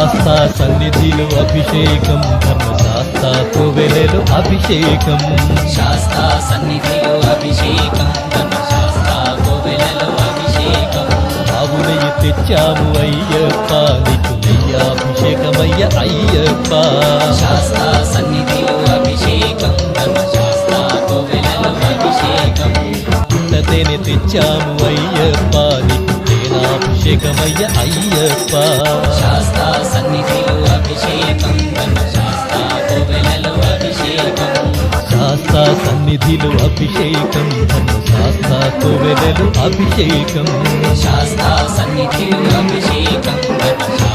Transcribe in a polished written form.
శాస్తా సన్నిధిలో అభిషేకం, ధర్మశాస్త్ర కోవెలలో అభిషేకం. శాస్తా సన్నిధిలో అభిషేకం, ధర్మశాస్త్ర కోవెలలో అభిషేకం. ఆవునయ్య తెచ్చాము అయ్యప్ప, నీకు నెయ్యాభిషేకమయ్య అయ్యప్ప. శాస్తా సన్నిధిలో అభిషేకం, ధర్మశాస్త్ర కోవెలలో అభిషేకం. తేనె తెచ్చాము అయ్యప్ప, నీకు తేనాభిషేకమయ్య అయ్యప్ప. శాస్తా సన్నిధిలో అభిషేకం, ధర్మశాస్త్ర కోవెలలో అభిషేకం. శాస్తా సన్నిధిలో అభిషేకం, ధర్మశాస్త్ర కోవెలలో అభిషేకం. శాస్తా సన్నిధిలో అభిషేకం, ధర్మశాస్త్ర